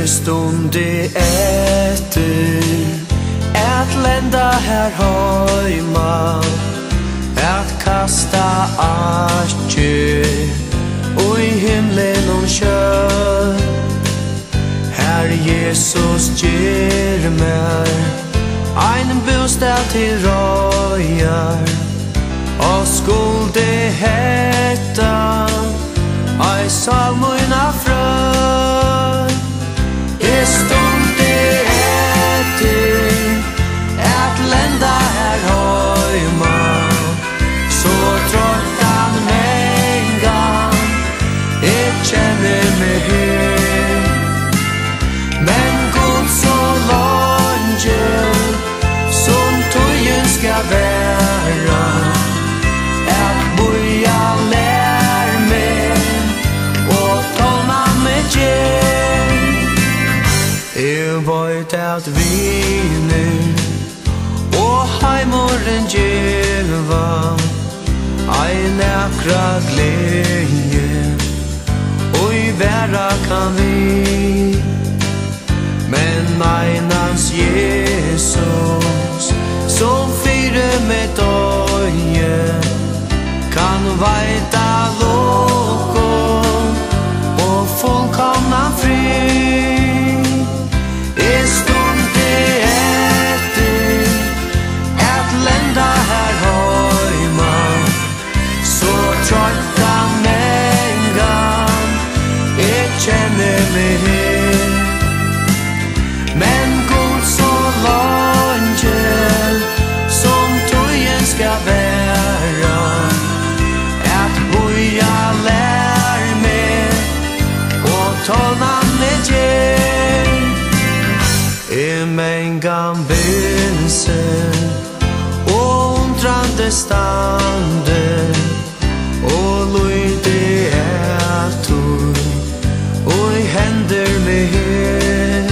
Stundi etter at lenda her heima, at kasta atje og i himlen og sjø. Herr Jesus gir mer ein bostad til røyar, og skulde hetta ei salmoina frø. Stundi etter at lenda her heima, så trøttan mengan eg kjenner meg her. Men god så lange som tøyen skal være, at boja lær meg og tålna meg gjer. Jeg vet at viner og heimåren djeva ei nekra glede, og i verda kan vi. Men einans Jesus som fyre med døye kan veita loko og fullkomna fri. Stundi etter at lenda her heima, så trøttan mengan eg kjenner meg her. Men god så lange som tøyen skal være, at boja lær meg og tålna meg gjer. Mengan bilsen og undrande stande, og lyde etter og i hender meg her.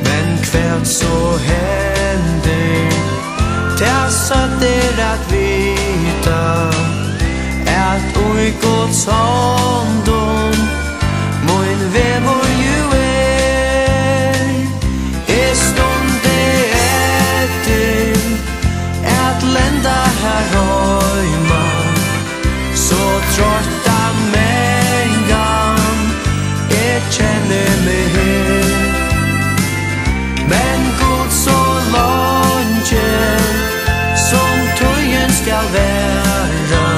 Men kvært så hender til satter at vita, at ui Guds håndom min vevor ju lenda her heima, så trøttan mengan eg kjenner meg her. Men god så lange som tøyen skal være,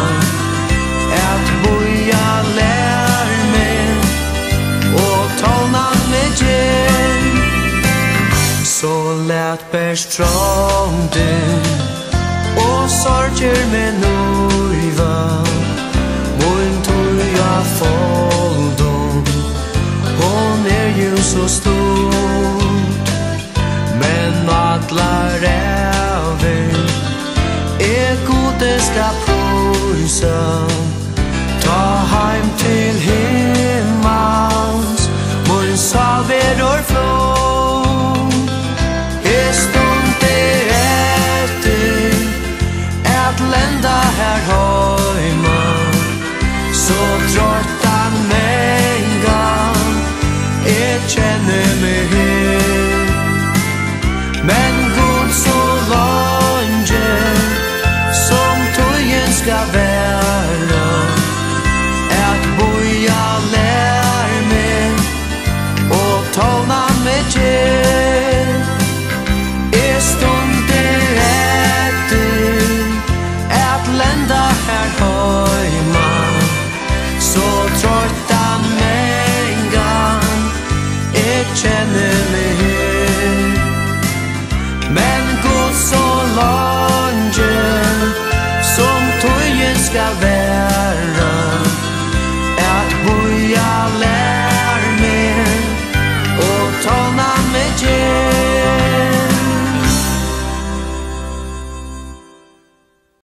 at boja lær meg og tålna meg gjer. Så let best trångden og sorger med nøyva, mun tøya foldom, hon jo så stort. Men atlar æver gode skal prysa, ta heim til himmels, mun salveror flå. Lenda her heima, så trøttan mengan eg kjenner meg her. Men god så lange som tøyen skal være, at boja lær meg og tålna meg gjer. Stundi etter at lenda her heima, så trøttan mengan eg kjenner meg her. Men god så lange som tøyen skal være,